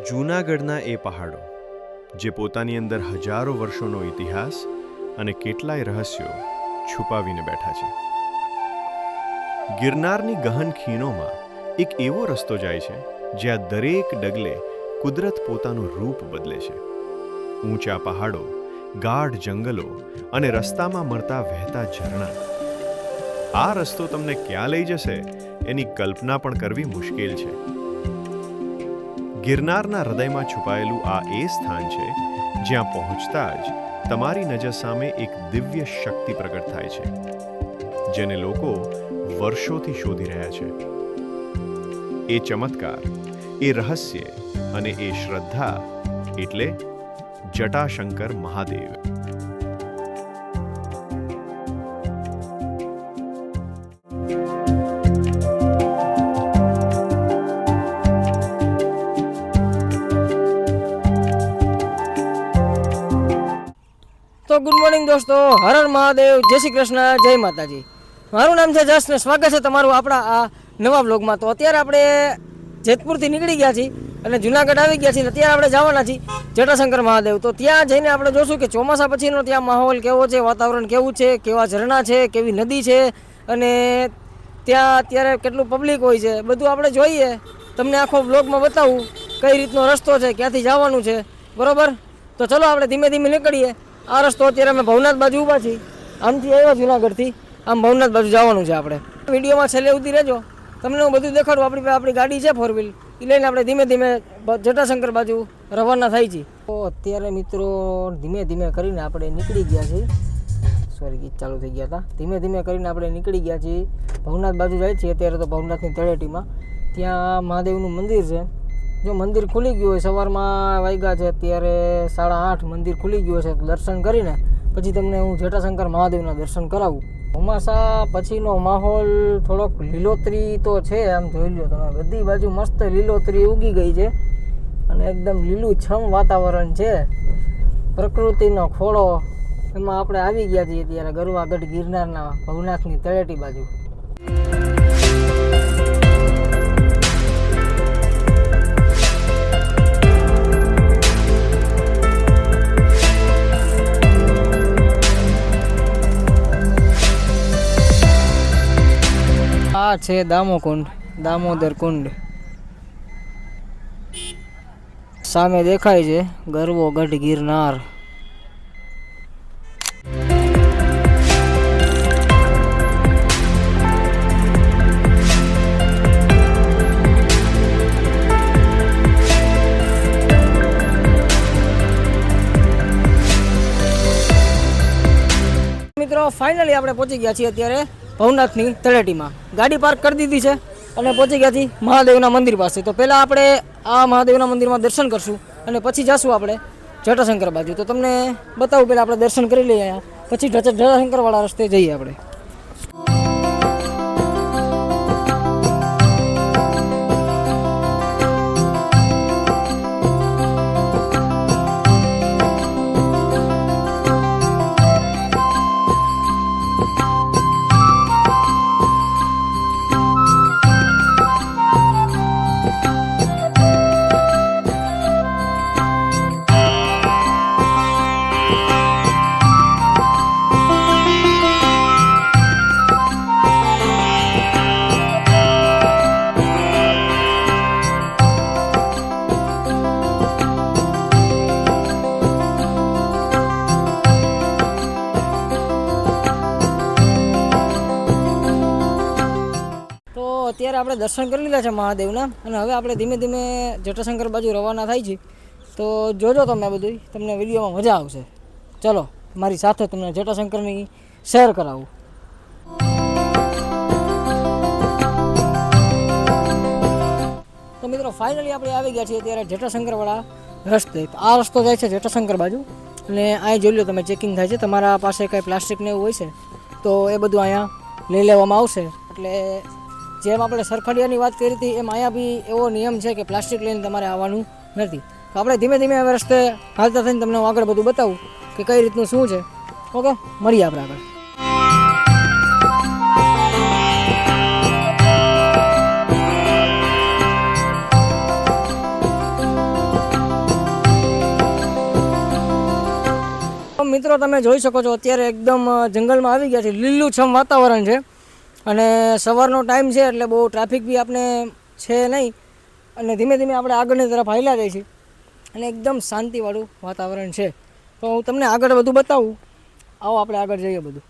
જૂનાગઢના એ પહાડો જે પોતાની અંદર હજારો વર્ષોનો ઇતિહાસ અને કેટલાય રહસ્યો છુપાવીને બેઠા છે. ગિરનારની ગહન ખીણોમાં એક એવો રસ્તો જાય છે જ્યાં દરેક ડગલે કુદરત પોતાનું રૂપ બદલે છે. ઊંચા પહાડો, ગાઢ જંગલો અને રસ્તામાં મળતા વહેતા ઝરણા. આ રસ્તો તમને ક્યાં લઈ જશે એની કલ્પના પણ કરવી મુશ્કેલ છે. ગિરનારના હૃદયમાં છુપાયેલું આ એ સ્થાન છે જ્યાં પહોંચતા જ તમારી નજર સામે એક દિવ્ય શક્તિ પ્રગટ થાય છે, જેને લોકો વર્ષોથી શોધી રહ્યા છે. એ ચમત્કાર, એ રહસ્ય અને એ શ્રદ્ધા એટલે જટાશંકર મહાદેવ. તો ગુડ મોર્નિંગ દોસ્તો, હર હર મહાદેવ, જય શ્રી કૃષ્ણ, જય માતાજી. મારું નામ છે જસ ને સ્વાગત છે તમારું આપણા આ નવા બ્લોગમાં. તો અત્યારે આપણે જેતપુરથી નીકળી ગયા છીએ અને જુનાગઢ આવી ગયા છીએ. અત્યારે આપણે જવાના છીએ જટાશંકર મહાદેવ. તો ત્યાં જઈને આપણે જોશું કે ચોમાસા પછીનો ત્યાં માહોલ કેવો છે, વાતાવરણ કેવું છે, કેવા ઝરણા છે, કેવી નદી છે અને ત્યાં અત્યારે કેટલું પબ્લિક હોય છે, બધું આપણે જોઈએ. તમને આખો બ્લોગમાં બતાવું કઈ રીતનો રસ્તો છે, ક્યાંથી જવાનું છે, બરોબર? તો ચલો આપણે ધીમે ધીમે નીકળીએ. આ રસ્તો અત્યારે અમે ભવનાથ બાજુ ઊભા છીએ. આમથી આવ્યા જુનાગઢથી, આમ ભવનાથ બાજુ જવાનું છે આપણે. વિડીયોમાં છેલ્લે સુધી રહેજો, તમને હું બધું દેખાડું. આપણી ગાડી છે 4 વ્હીલ, એ લઈને આપણે ધીમે ધીમે જટાશંકર બાજુ રવાના થાય છે. તો અત્યારે મિત્રો ધીમે ધીમે કરીને આપણે નીકળી ગયા છીએ. સોરી, ગીત ચાલુ થઈ ગયા હતા. ધીમે ધીમે કરીને આપણે નીકળી ગયા છીએ, ભવનાથ બાજુ જાય છીએ. અત્યારે તો ભવનાથની તળેટીમાં ત્યાં મહાદેવનું મંદિર છે. જો મંદિર ખુલી ગયું હોય, સવારમાં વાગ્યા છે અત્યારે 8:30, મંદિર ખુલી ગયું છે. તો દર્શન કરીને પછી તમને હું જટાશંકર મહાદેવના દર્શન કરાવું. ચોમાસા પછીનો માહોલ થોડોક લીલોતરી તો છે, આમ જોઈ લો તમે, બધી બાજુ મસ્ત લીલોતરી ઉગી ગઈ છે અને એકદમ લીલુંછમ વાતાવરણ છે. પ્રકૃતિનો ખોળો એમાં આપણે આવી ગયા છીએ ત્યારે ગરવાગઢ ગિરનારના ભવનાથની તળેટી બાજુ. આ છે દામોકુંડ, દામોદર કુંડ. સામે દેખાય છે ગરવો ગઢ ગિરનાર. મિત્રો ફાઇનલી આપણે પહોંચી ગયા છીએ અત્યારે ભવનાથની તળેટીમાં. ગાડી પાર્ક કરી દીધી છે અને પહોંચી ગયા છીએ મહાદેવના મંદિર પાસે. તો પહેલાં આપણે આ મહાદેવના મંદિરમાં દર્શન કરશું અને પછી જઈશું આપણે જટાશંકર બાજુ. તો તમને બતાવું, પહેલાં આપણે દર્શન કરી લઈએ અહીંયા, પછી જટાશંકરવાળા રસ્તે જઈએ આપણે. અત્યારે આપણે દર્શન કરી લીધા છે મહાદેવના અને હવે આપણે ધીમે ધીમે જટાશંકર બાજુ રવાના થાય છે. તો જોજો તમે બધું, તમને વિડીયોમાં મજા આવશે. ચલો મારી સાથે તમને જટાશંકરની શેર કરાવું. તો મિત્રો ફાઇનલી આપણે આવી ગયા છીએ અત્યારે જટાશંકરવાળા રસ્તે. આ રસ્તો જાય છે જટાશંકર બાજુ અને અહીં જોઈ લો તમે, ચેકિંગ થાય છે. તમારા પાસે કંઈ પ્લાસ્ટિક ને એવું હોય છે તો એ બધું અહીંયા લઈ લેવામાં આવશે. એટલે જેમ આપણે સરખડિયાની વાત કરી હતી એમ અહીંયા બી એવો નિયમ છે કે પ્લાસ્ટિક લઈને તમારે આવવાનું નથી. તો આપણે ધીમે ધીમે હવે રસ્તે હાલતા થઈને તમને હું આગળ બધું બતાવું કે કઈ રીતનું શું છે. ઓકે, મળીએ આપણે આગળ. મિત્રો તમે જોઈ શકો છો અત્યારે એકદમ જંગલમાં આવી ગયા છે, લીલુંછમ વાતાવરણ છે અને સવારનો ટાઈમ છે એટલે બહુ ટ્રાફિક બી આપણે છે નહીં અને ધીમે ધીમે આપણે આગળની તરફ હાલ્યા જાય છે અને એકદમ શાંતિવાળું વાતાવરણ છે. તો હું તમને આગળ બધું બતાવું. આવો આપણે આગળ જઈએ બધું.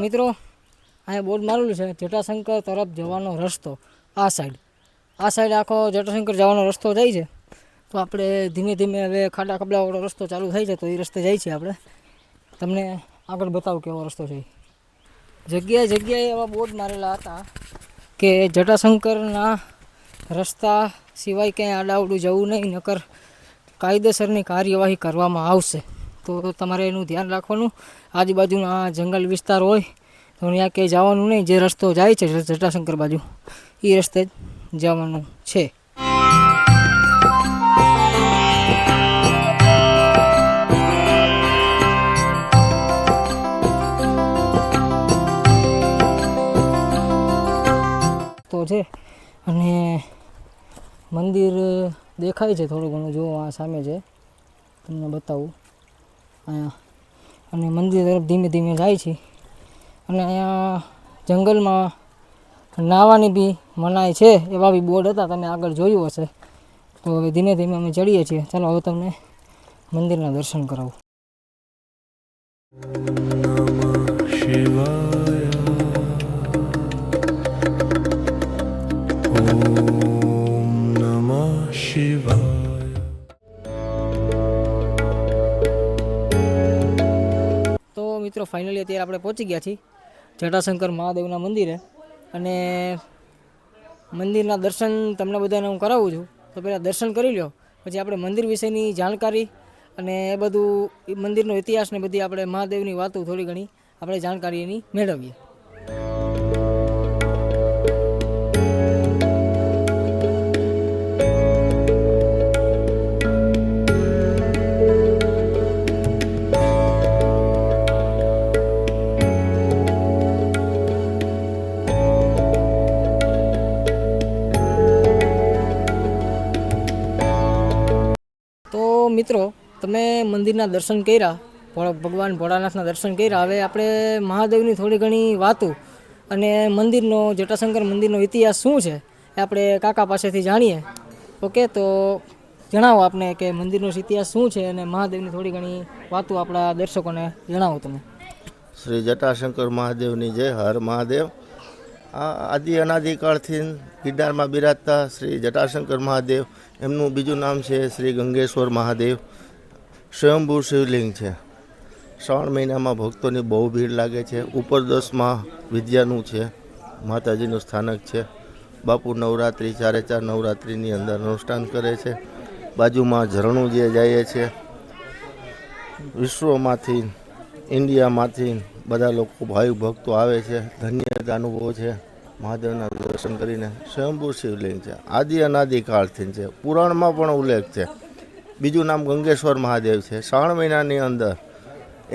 મિત્રો અહીંયા બોર્ડ મારેલું છે જટાશંકર તરફ જવાનો રસ્તો. આ સાઈડ આખો જટાશંકર જવાનો રસ્તો જાય છે. તો આપણે ધીમે ધીમે હવે ખાડા ખબલાવાળો રસ્તો ચાલુ થાય છે તો એ રસ્તે જાય છે. આપણે તમને આગળ બતાવું કેવો રસ્તો છે. જગ્યાએ એવા બોર્ડ મારેલા હતા કે જટાશંકરના રસ્તા સિવાય ક્યાંય આડાવડું જવું નહીં, નકર કાયદેસરની કાર્યવાહી કરવામાં આવશે. તો તમારે એનું ધ્યાન રાખવાનું. આજુબાજુના જંગલ વિસ્તાર હોય તો ત્યાં ક્યાંય જવાનું નહીં. જે રસ્તો જાય છે જટાશંકર બાજુ એ રસ્તે જ જવાનું છે. તો છે અને મંદિર દેખાય છે થોડું ઘણું, જો આ સામે છે, તમને બતાવું અહીંયા. અને મંદિર તરફ ધીમે ધીમે જાય છે અને અહીંયા જંગલમાં નાહવાની બી મનાઈ છે એવા બી બોર્ડ હતા, તમે આગળ જોયું હશે. તો હવે ધીમે ધીમે અમે ચડીએ છીએ. ચાલો હવે તમને મંદિરના દર્શન કરાવું. તો મિત્રો ફાઇનલી અત્યારે આપણે પહોંચી ગયા છીએ જટાશંકર મહાદેવના મંદિરે અને મંદિરના દર્શન તમને બધાને હું કરાવું છું. તો પહેલાં દર્શન કરી લો, પછી આપણે મંદિર વિશેની જાણકારી અને એ બધું મંદિરનો ઇતિહાસ ને બધી આપણે મહાદેવની વાતો થોડી ઘણી આપણે જાણકારી એની મેળવીએ. મિત્રો તમે મંદિરના દર્શન કર્યા, ભગવાન ભોળાનાથના દર્શન કર્યા. હવે આપણે મહાદેવની થોડી ઘણી વાતો અને મંદિરનો જટાશંકર મંદિરનો ઇતિહાસ શું છે એ આપણે કાકા પાસેથી જાણીએ. ઓકે, તો જણાવો આપને કે મંદિરનો ઇતિહાસ શું છે અને મહાદેવની થોડી ઘણી વાતો આપણા દર્શકોને જણાવો તમે. શ્રી જટાશંકર મહાદેવની જય. હર મહાદેવ. આ આદિ અનાદિકાળથી ગિરનારમાં બિરાજતા શ્રી જટાશંકર મહાદેવ, એમનું બીજું નામ છે શ્રી ગંગેશ્વર મહાદેવ. સ્વયંભૂ શિવલિંગ છે. શ્રાવણ મહિનામાં ભક્તોની બહુ ભીડ લાગે છે. ઉપરદશમાં વિદ્યાનું છે, માતાજીનું સ્થાનક છે. બાપુ નવરાત્રિ 4 નવરાત્રિની અંદર અનુષ્ઠાન કરે છે. બાજુમાં ઝરણું જે જાય છે, વિશ્વમાંથી ઇન્ડિયામાંથી બધા લોકો ભાવિ ભક્તો આવે છે. ધન્યતા અનુભવ છે મહાદેવના દર્શન કરીને. સ્વયંભૂ શિવલિંગ છે, આદિ અનાદિકાળથી છે. પુરાણમાં પણ ઉલ્લેખ છે. બીજું નામ ગંગેશ્વર મહાદેવ છે. શ્રાવણ મહિનાની અંદર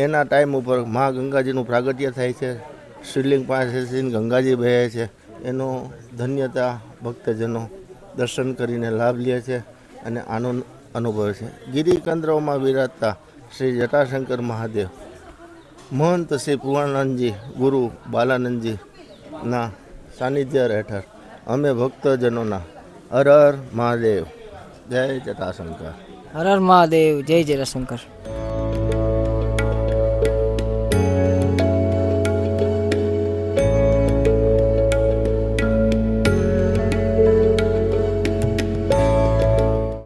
એના ટાઈમ ઉપર મા ગંગાજીનું પ્રાગટ્ય થાય છે. શિવલિંગ પાસેથી ગંગાજી વહે છે. એનો ધન્યતા ભક્તજનો દર્શન કરીને લાભ લે છે અને આનંદ અનુભવે છે. ગિરિકંદરોમાં બિરાજતા શ્રી જટાશંકર મહાદેવ મહંત શ્રી પૂર્ણાનંદજી ગુરુ બાલાનંદજીના સાનિધ્ય હેઠળ અમે ભક્તજનોના હર હર મહાદેવ, જય જટાશંકર. હર હર મહાદેવ, જય જટાશંકર.